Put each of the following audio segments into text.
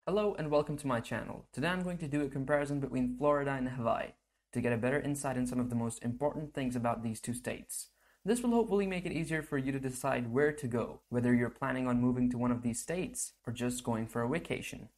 Hello and welcome to my channel. Today I'm going to do a comparison between Florida and Hawaii to get a better insight in some of the most important things about these two states. This will hopefully make it easier for you to decide where to go, whether you're planning on moving to one of these states or just going for a vacation.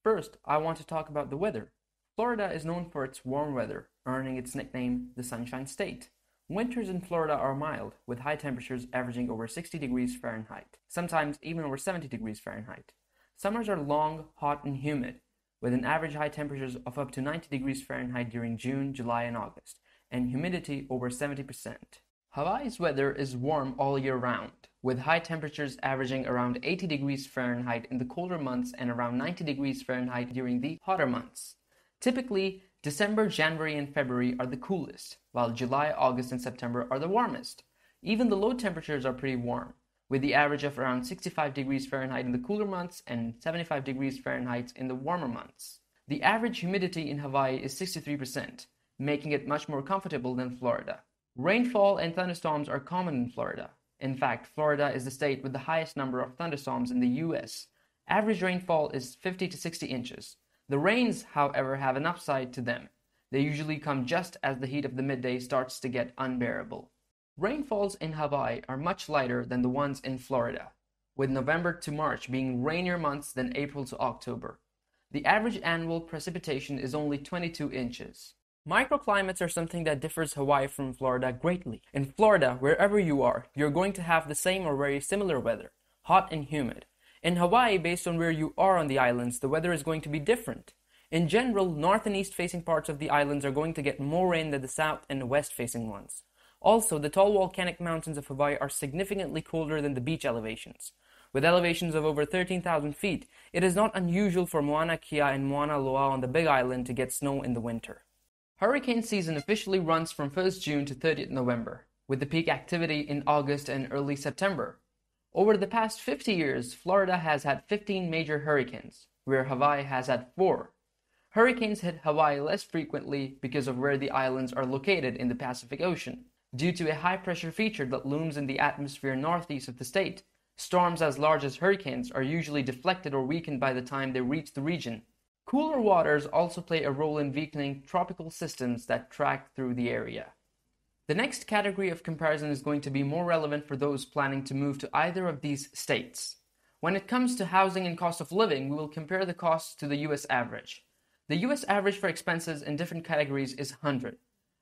First, I want to talk about the weather. Florida is known for its warm weather, earning its nickname the Sunshine State. Winters in Florida are mild, with high temperatures averaging over 60 degrees Fahrenheit, sometimes even over 70 degrees Fahrenheit. Summers are long, hot, and humid, with an average high temperatures of up to 90 degrees Fahrenheit during June, July, and August, and humidity over 70%. Hawaii's weather is warm all year round, with high temperatures averaging around 80 degrees Fahrenheit in the colder months and around 90 degrees Fahrenheit during the hotter months. Typically, December, January, and February are the coolest, while July, August, and September are the warmest. Even the low temperatures are pretty warm, with the average of around 65 degrees Fahrenheit in the cooler months and 75 degrees Fahrenheit in the warmer months. The average humidity in Hawaii is 63%, making it much more comfortable than Florida. Rainfall and thunderstorms are common in Florida. In fact, Florida is the state with the highest number of thunderstorms in the US. Average rainfall is 50 to 60 inches. The rains, however, have an upside to them. They usually come just as the heat of the midday starts to get unbearable. Rainfalls in Hawaii are much lighter than the ones in Florida, with November to March being rainier months than April to October. The average annual precipitation is only 22 inches. Microclimates are something that differs Hawaii from Florida greatly. In Florida, wherever you are, you're going to have the same or very similar weather, hot and humid. In Hawaii, based on where you are on the islands, the weather is going to be different. In general, north and east facing parts of the islands are going to get more rain than the south and west facing ones. Also, the tall volcanic mountains of Hawaii are significantly colder than the beach elevations. With elevations of over 13,000 feet, it is not unusual for Mauna Kea and Mauna Loa on the Big Island to get snow in the winter. Hurricane season officially runs from 1st June to 30th November, with the peak activity in August and early September. Over the past 50 years, Florida has had 15 major hurricanes, where Hawaii has had 4. Hurricanes hit Hawaii less frequently because of where the islands are located in the Pacific Ocean. Due to a high-pressure feature that looms in the atmosphere northeast of the state, storms as large as hurricanes are usually deflected or weakened by the time they reach the region. Cooler waters also play a role in weakening tropical systems that track through the area. The next category of comparison is going to be more relevant for those planning to move to either of these states. When it comes to housing and cost of living, we will compare the costs to the US average. The US average for expenses in different categories is 100.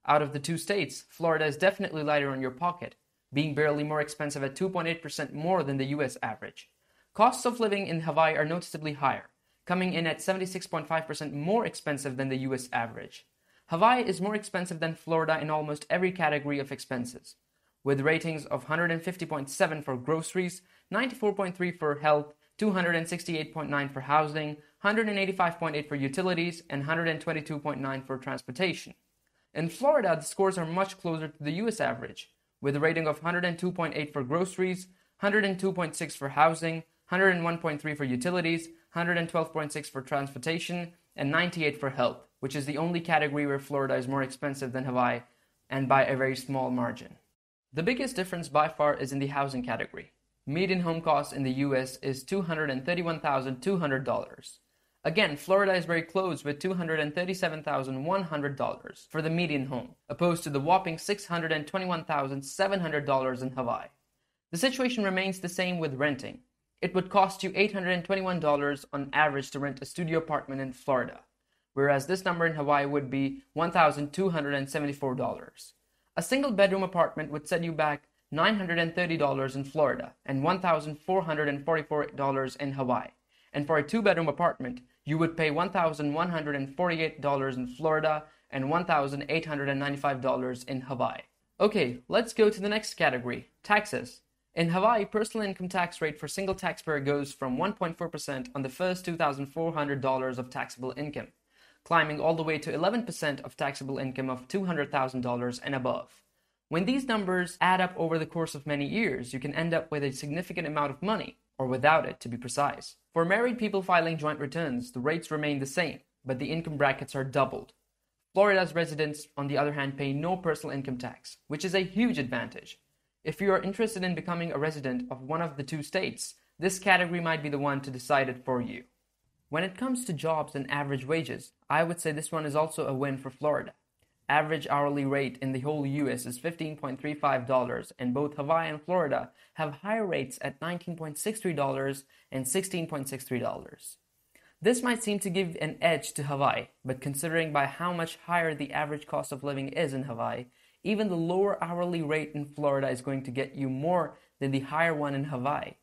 Out of the two states, Florida is definitely lighter on your pocket, being barely more expensive at 2.8% more than the US average. Costs of living in Hawaii are noticeably higher, coming in at 76.5% more expensive than the US average. Hawaii is more expensive than Florida in almost every category of expenses, with ratings of 150.7 for groceries, 94.3 for health, 268.9 for housing, 185.8 for utilities, and 122.9 for transportation. In Florida, the scores are much closer to the US average, with a rating of 102.8 for groceries, 102.6 for housing, 101.3 for utilities, 112.6 for transportation, and 98 for health, which is the only category where Florida is more expensive than Hawaii, and by a very small margin. The biggest difference by far is in the housing category. Median home cost in the US is $231,200. Again, Florida is very close with $237,100 for the median home, opposed to the whopping $621,700 in Hawaii. The situation remains the same with renting. It would cost you $821 on average to rent a studio apartment in Florida, whereas this number in Hawaii would be $1,274. A single bedroom apartment would set you back $930 in Florida and $1,444 in Hawaii. And for a two-bedroom apartment, you would pay $1,148 in Florida and $1,895 in Hawaii. Okay, let's go to the next category, taxes. In Hawaii, personal income tax rate for single taxpayer goes from 1.4% on the first $2,400 of taxable income, climbing all the way to 11% of taxable income of $200,000 and above. When these numbers add up over the course of many years, you can end up with a significant amount of money, or without it, to be precise. For married people filing joint returns, the rates remain the same, but the income brackets are doubled. Florida's residents, on the other hand, pay no personal income tax, which is a huge advantage. If you are interested in becoming a resident of one of the two states, this category might be the one to decide it for you. When it comes to jobs and average wages, I would say this one is also a win for Florida. Average hourly rate in the whole US is $15.35, and both Hawaii and Florida have higher rates at $19.63 and $16.63. This might seem to give an edge to Hawaii, but considering by how much higher the average cost of living is in Hawaii, even the lower hourly rate in Florida is going to get you more than the higher one in Hawaii.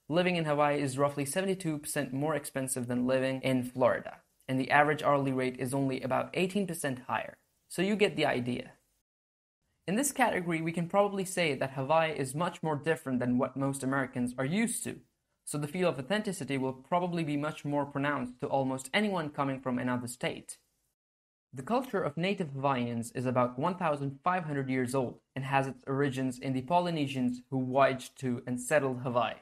Living in Hawaii is roughly 72% more expensive than living in Florida, and the average hourly rate is only about 18% higher. So you get the idea. In this category, we can probably say that Hawaii is much more different than what most Americans are used to, so the feel of authenticity will probably be much more pronounced to almost anyone coming from another state. The culture of native Hawaiians is about 1,500 years old and has its origins in the Polynesians who voyaged to and settled Hawaii.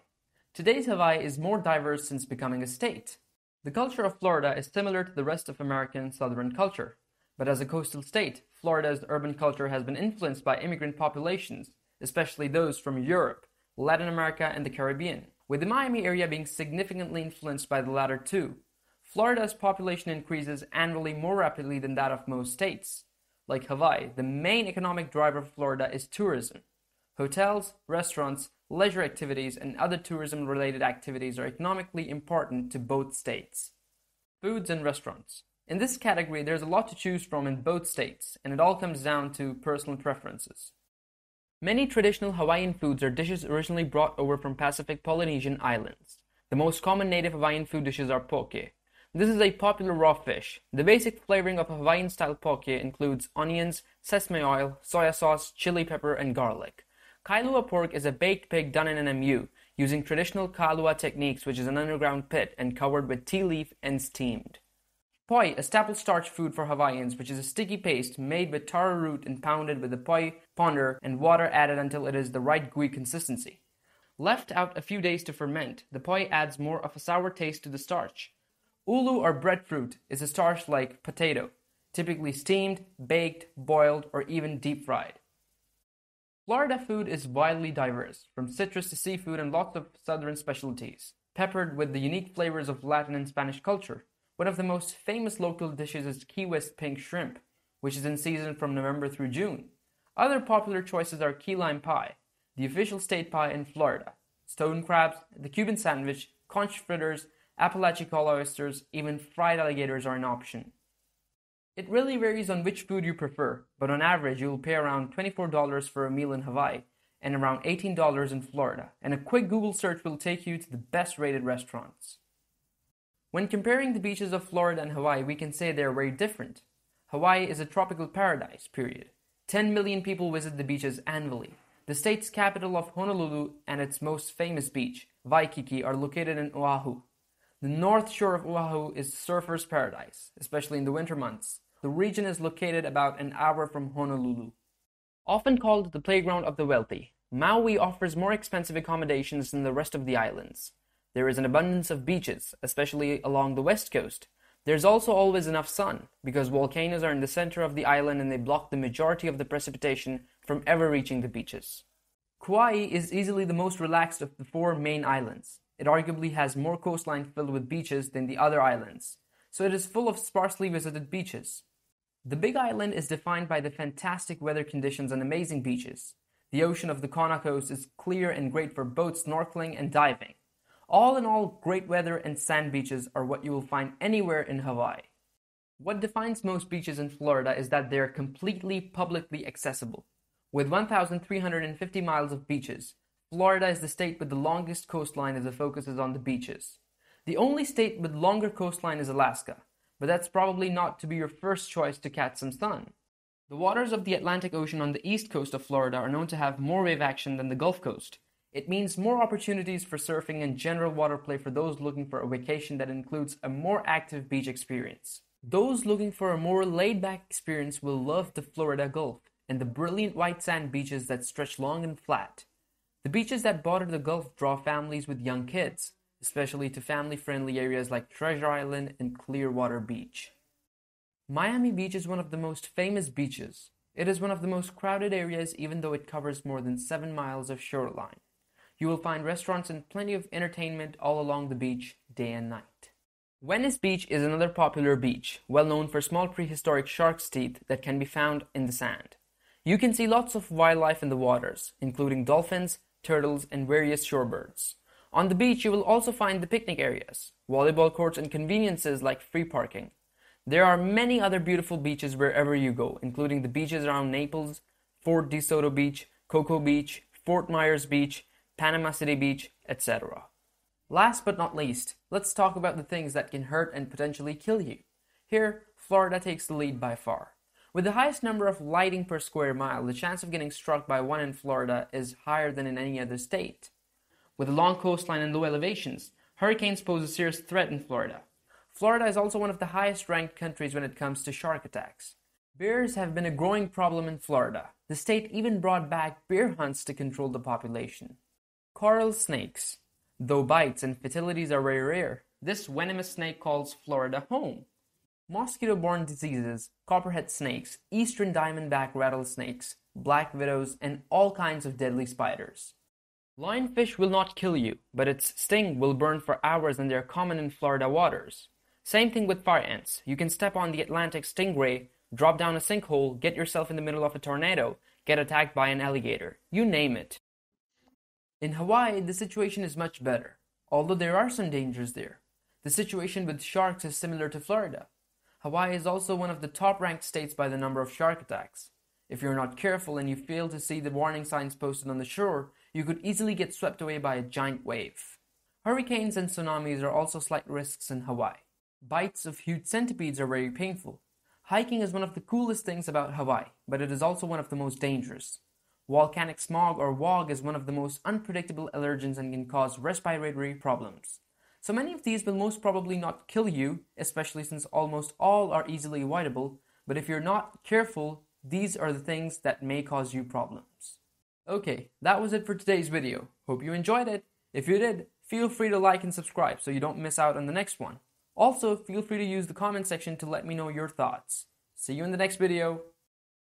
Today's Hawaii is more diverse since becoming a state. The culture of Florida is similar to the rest of American southern culture, but as a coastal state, Florida's urban culture has been influenced by immigrant populations, especially those from Europe, Latin America, and the Caribbean, with the Miami area being significantly influenced by the latter two. Florida's population increases annually more rapidly than that of most states. Like Hawaii, the main economic driver of Florida is tourism. Hotels, restaurants, leisure activities, and other tourism-related activities are economically important to both states. Foods and restaurants. In this category, there's a lot to choose from in both states, and it all comes down to personal preferences. Many traditional Hawaiian foods are dishes originally brought over from Pacific Polynesian islands. The most common native Hawaiian food dishes are poke. This is a popular raw fish. The basic flavoring of a Hawaiian-style poke includes onions, sesame oil, soy sauce, chili pepper, and garlic. Kailua pork is a baked pig done in an MU, using traditional kalua techniques, which is an underground pit and covered with tea leaf and steamed. Poi, a staple starch food for Hawaiians, which is a sticky paste made with taro root and pounded with the poi ponder and water added until it is the right gooey consistency. Left out a few days to ferment, the poi adds more of a sour taste to the starch. Ulu or breadfruit is a starch like potato, typically steamed, baked, boiled, or even deep fried. Florida food is widely diverse, from citrus to seafood and lots of southern specialties, peppered with the unique flavors of Latin and Spanish culture. One of the most famous local dishes is Key West pink shrimp, which is in season from November through June. Other popular choices are key lime pie, the official state pie in Florida, stone crabs, the Cuban sandwich, conch fritters, Apalachicola oysters, even fried alligators are an option. It really varies on which food you prefer, but on average you will pay around $24 for a meal in Hawaii and around $18 in Florida, and a quick Google search will take you to the best rated restaurants. When comparing the beaches of Florida and Hawaii, we can say they are very different. Hawaii is a tropical paradise, period. 10 million people visit the beaches annually. The state's capital of Honolulu and its most famous beach, Waikiki, are located in Oahu. The north shore of Oahu is surfer's paradise, especially in the winter months. The region is located about an hour from Honolulu. Often called the playground of the wealthy, Maui offers more expensive accommodations than the rest of the islands. There is an abundance of beaches, especially along the west coast. There's also always enough sun, because volcanoes are in the center of the island and they block the majority of the precipitation from ever reaching the beaches. Kauai is easily the most relaxed of the four main islands. It arguably has more coastline filled with beaches than the other islands, so it is full of sparsely visited beaches. The Big Island is defined by the fantastic weather conditions and amazing beaches. The ocean of the Kona coast is clear and great for boat snorkeling and diving. All in all, great weather and sand beaches are what you will find anywhere in Hawaii. What defines most beaches in Florida is that they are completely publicly accessible. With 1,350 miles of beaches, Florida is the state with the longest coastline as the focus is on the beaches. The only state with longer coastline is Alaska, but that's probably not to be your first choice to catch some sun. The waters of the Atlantic Ocean on the east coast of Florida are known to have more wave action than the Gulf Coast. It means more opportunities for surfing and general water play for those looking for a vacation that includes a more active beach experience. Those looking for a more laid-back experience will love the Florida Gulf and the brilliant white sand beaches that stretch long and flat. The beaches that border the Gulf draw families with young kids, especially to family-friendly areas like Treasure Island and Clearwater Beach. Miami Beach is one of the most famous beaches. It is one of the most crowded areas even though it covers more than 7 miles of shoreline. You will find restaurants and plenty of entertainment all along the beach, day and night. Venice Beach is another popular beach, well known for small prehistoric shark's teeth that can be found in the sand. You can see lots of wildlife in the waters, including dolphins, turtles, and various shorebirds. On the beach, you will also find the picnic areas, volleyball courts, and conveniences like free parking. There are many other beautiful beaches wherever you go, including the beaches around Naples, Fort DeSoto Beach, Cocoa Beach, Fort Myers Beach, Panama City Beach, etc. Last but not least, let's talk about the things that can hurt and potentially kill you. Here, Florida takes the lead by far. With the highest number of lightning per square mile, the chance of getting struck by one in Florida is higher than in any other state. With a long coastline and low elevations, hurricanes pose a serious threat in Florida. Florida is also one of the highest ranked countries when it comes to shark attacks. Bears have been a growing problem in Florida. The state even brought back bear hunts to control the population. Coral snakes. Though bites and fatalities are very rare, this venomous snake calls Florida home. Mosquito-borne diseases, copperhead snakes, eastern diamondback rattlesnakes, black widows, and all kinds of deadly spiders. Lionfish will not kill you, but its sting will burn for hours and they are common in Florida waters. Same thing with fire ants. You can step on the Atlantic stingray, drop down a sinkhole, get yourself in the middle of a tornado, get attacked by an alligator. You name it. In Hawaii, the situation is much better, although there are some dangers there. The situation with sharks is similar to Florida. Hawaii is also one of the top-ranked states by the number of shark attacks. If you're not careful and you fail to see the warning signs posted on the shore, you could easily get swept away by a giant wave. Hurricanes and tsunamis are also slight risks in Hawaii. Bites of huge centipedes are very painful. Hiking is one of the coolest things about Hawaii, but it is also one of the most dangerous. Volcanic smog or WOG is one of the most unpredictable allergens and can cause respiratory problems. So many of these will most probably not kill you, especially since almost all are easily avoidable, but if you're not careful, these are the things that may cause you problems. Okay, that was it for today's video. Hope you enjoyed it. If you did, feel free to like and subscribe so you don't miss out on the next one. Also, feel free to use the comment section to let me know your thoughts. See you in the next video.